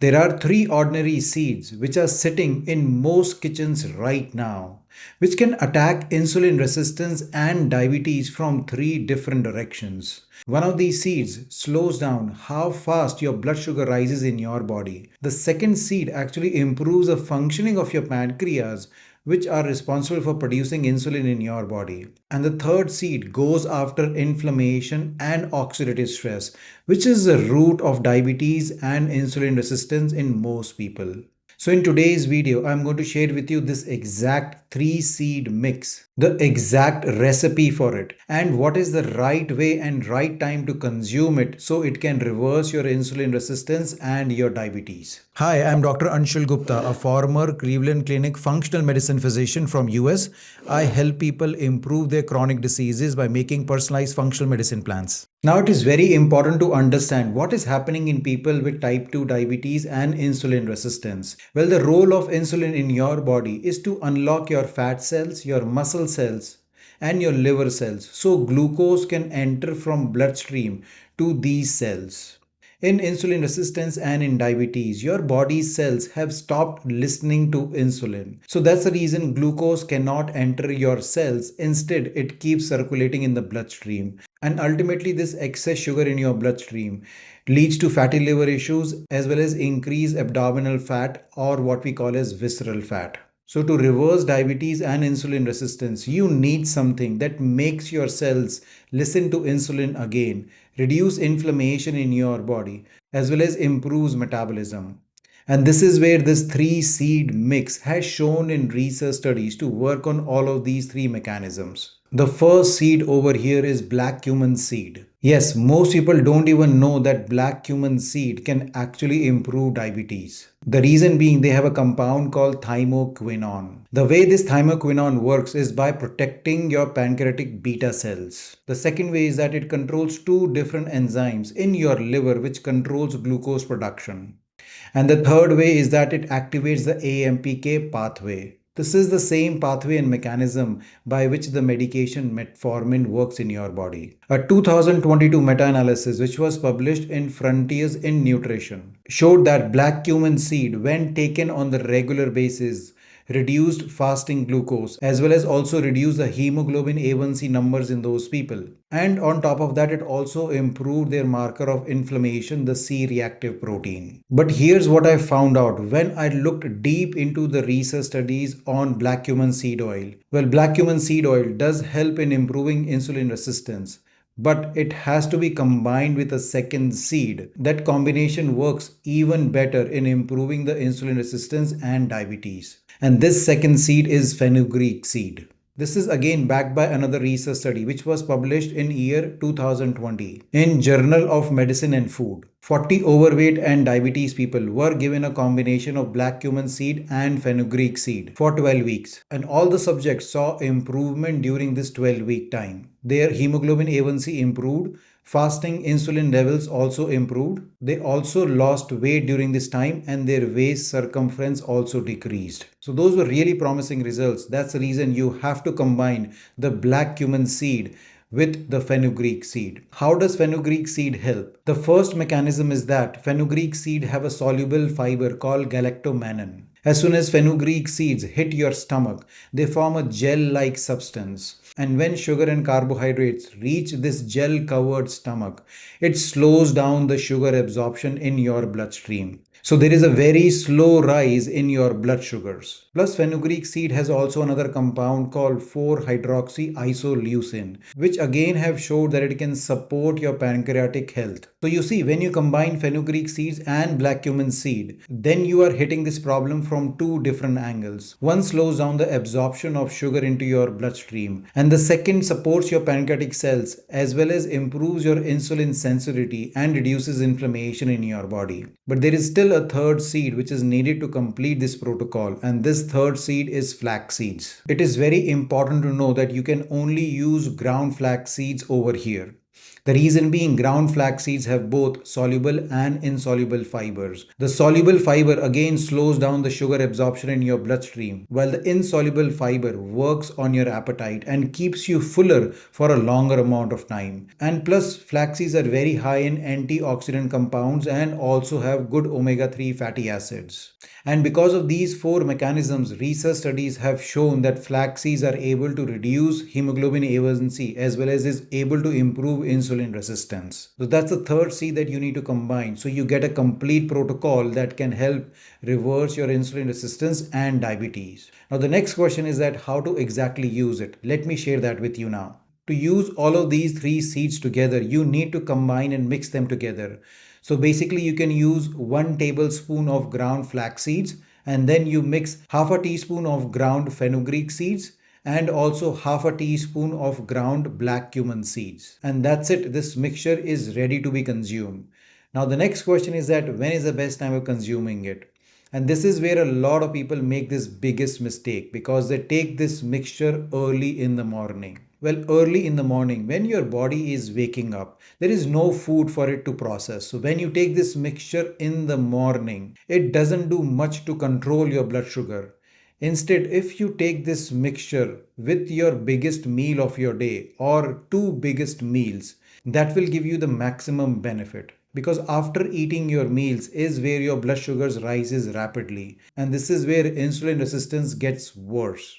There are three ordinary seeds which are sitting in most kitchens right now, which can attack insulin resistance and diabetes from three different directions. One of these seeds slows down how fast your blood sugar rises in your body. The second seed actually improves the functioning of your pancreas, which are responsible for producing insulin in your body. And the third seed goes after inflammation and oxidative stress, which is the root of diabetes and insulin resistance in most people. So in today's video, I'm going to share with you this exact three seed mix, the exact recipe for it, and what is the right way and right time to consume it so it can reverse your insulin resistance and your diabetes. Hi, I'm Dr. Anshul Gupta, a former Cleveland Clinic functional medicine physician from US. I help people improve their chronic diseases by making personalized functional medicine plans. Now, it is very important to understand what is happening in people with type 2 diabetes and insulin resistance. Well, the role of insulin in your body is to unlock your fat cells, your muscle cells, and your liver cells so glucose can enter from bloodstream to these cells. In insulin resistance and in diabetes, your body's cells have stopped listening to insulin. So that's the reason glucose cannot enter your cells. Instead, it keeps circulating in the bloodstream. And ultimately, this excess sugar in your bloodstream leads to fatty liver issues as well as increased abdominal fat, or what we call as visceral fat. So to reverse diabetes and insulin resistance, you need something that makes your cells listen to insulin again, reduce inflammation in your body, as well as improves metabolism. And this is where this three seed mix has shown in research studies to work on all of these three mechanisms. The first seed over here is black cumin seed. Yes, most people don't even know that black cumin seed can actually improve diabetes. The reason being they have a compound called thymoquinone. The way this thymoquinone works is by protecting your pancreatic beta cells. The second way is that it controls two different enzymes in your liver which controls glucose production. And the third way is that it activates the AMPK pathway. This is the same pathway and mechanism by which the medication metformin works in your body. A 2022 meta-analysis which was published in Frontiers in Nutrition showed that black cumin seed, when taken on the regular basis, reduced fasting glucose as well as also reduced the hemoglobin A1C numbers in those people. And on top of that, it also improved their marker of inflammation, the C-reactive protein. But here's what I found out when I looked deep into the research studies on black cumin seed oil. Well, black cumin seed oil does help in improving insulin resistance, but it has to be combined with a second seed. That combination works even better in improving the insulin resistance and diabetes. And this second seed is fenugreek seed. This is again backed by another research study which was published in year 2020 in Journal of Medicine and Food. 40 overweight and diabetes people were given a combination of black cumin seed and fenugreek seed for 12 weeks. And all the subjects saw improvement during this 12-week time. Their hemoglobin A1C improved. Fasting insulin levels also improved. They also lost weight during this time and their waist circumference also decreased. So those were really promising results. That's the reason you have to combine the black cumin seed with the fenugreek seed. How does fenugreek seed help? The first mechanism is that fenugreek seed have a soluble fiber called galactomannan. As soon as fenugreek seeds hit your stomach, they form a gel-like substance. And when sugar and carbohydrates reach this gel-covered stomach, it slows down the sugar absorption in your bloodstream. So there is a very slow rise in your blood sugars. Plus, fenugreek seed has also another compound called 4-hydroxyisoleucine, which again have showed that it can support your pancreatic health. So you see, when you combine fenugreek seeds and black cumin seed, then you are hitting this problem from two different angles. One slows down the absorption of sugar into your bloodstream, and the second supports your pancreatic cells as well as improves your insulin sensitivity and reduces inflammation in your body. But there is still a third seed which is needed to complete this protocol, and this third seed is flax seeds. It is very important to know that you can only use ground flax seeds over here. The reason being, ground flax seeds have both soluble and insoluble fibers. The soluble fiber again slows down the sugar absorption in your bloodstream, while the insoluble fiber works on your appetite and keeps you fuller for a longer amount of time. And plus, flax seeds are very high in antioxidant compounds and also have good omega-3 fatty acids. And because of these four mechanisms, research studies have shown that flax seeds are able to reduce hemoglobin A1C as well as is able to improve insulin resistance. So that's the third C that you need to combine. So you get a complete protocol that can help reverse your insulin resistance and diabetes. Now the next question is that how to exactly use it. Let me share that with you now. To use all of these three seeds together, you need to combine and mix them together. So basically you can use 1 tablespoon of ground flax seeds, and then you mix half a teaspoon of ground fenugreek seeds and also half a teaspoon of ground black cumin seeds. And that's it. This mixture is ready to be consumed. Now the next question is that when is the best time of consuming it? And this is where a lot of people make this biggest mistake because they take this mixture early in the morning. Well, early in the morning, when your body is waking up, there is no food for it to process. So when you take this mixture in the morning, it doesn't do much to control your blood sugar. Instead, if you take this mixture with your biggest meal of your day or two biggest meals, that will give you the maximum benefit. Because after eating your meals is where your blood sugars rises rapidly, and this is where insulin resistance gets worse.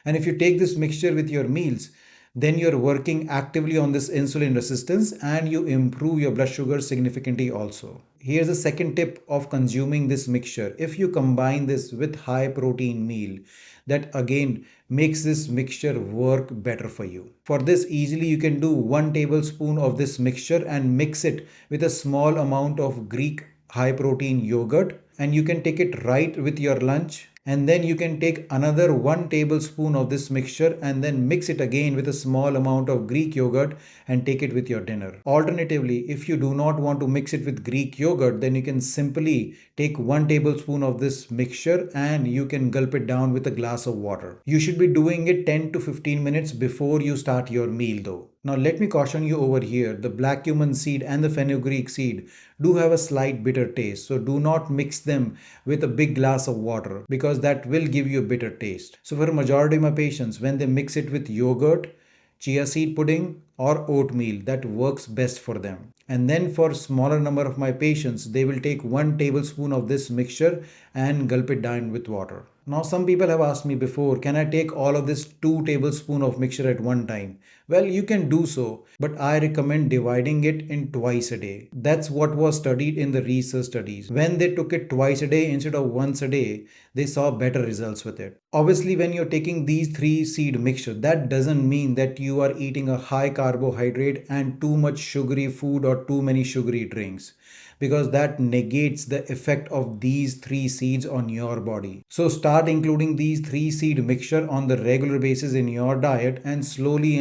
And if you take this mixture with your meals, then you're working actively on this insulin resistance and you improve your blood sugar significantly also. Here's the second tip of consuming this mixture. If you combine this with high protein meal, that again makes this mixture work better for you. For this, easily you can do 1 tablespoon of this mixture and mix it with a small amount of Greek high protein yogurt, and you can take it right with your lunch. And then you can take another 1 tablespoon of this mixture and then mix it again with a small amount of Greek yogurt and take it with your dinner. Alternatively, if you do not want to mix it with Greek yogurt, then you can simply take 1 tablespoon of this mixture and you can gulp it down with a glass of water. You should be doing it 10 to 15 minutes before you start your meal though. Now let me caution you over here, the black cumin seed and the fenugreek seed do have a slight bitter taste. So do not mix them with a big glass of water because that will give you a bitter taste. So for a majority of my patients, when they mix it with yogurt, chia seed pudding or oatmeal, that works best for them. And then for smaller number of my patients, they will take 1 tablespoon of this mixture and gulp it down with water. Now some people have asked me before, can I take all of this 2 tablespoons of mixture at one time? Well, you can do so, but I recommend dividing it in twice a day. That's what was studied in the research studies. When they took it twice a day instead of once a day, they saw better results with it. Obviously, when you're taking these 3 seed mixture, that doesn't mean that you are eating a high carbohydrate and too much sugary food or too many sugary drinks, because that negates the effect of these 3 seeds on your body. So start including these 3 seed mixture on the regular basis in your diet, and slowly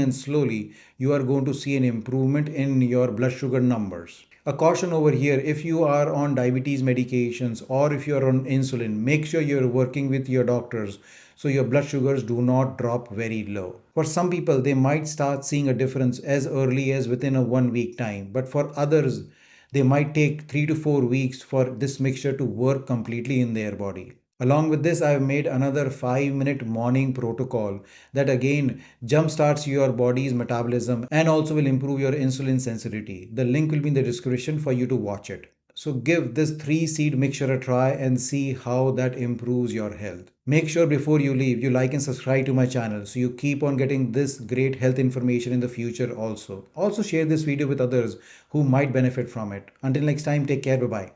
you are going to see an improvement in your blood sugar numbers. A caution over here, if you are on diabetes medications or if you are on insulin, make sure you're working with your doctors so your blood sugars do not drop very low. For some people, they might start seeing a difference as early as within a 1 week time, but for others, they might take 3 to 4 weeks for this mixture to work completely in their body. Along with this, I've made another 5-minute morning protocol that again jumpstarts your body's metabolism and also will improve your insulin sensitivity. The link will be in the description for you to watch it. So give this 3 seed mixture a try and see how that improves your health. Make sure before you leave, you like and subscribe to my channel so you keep on getting this great health information in the future also. Also share this video with others who might benefit from it. Until next time, take care. Bye-bye.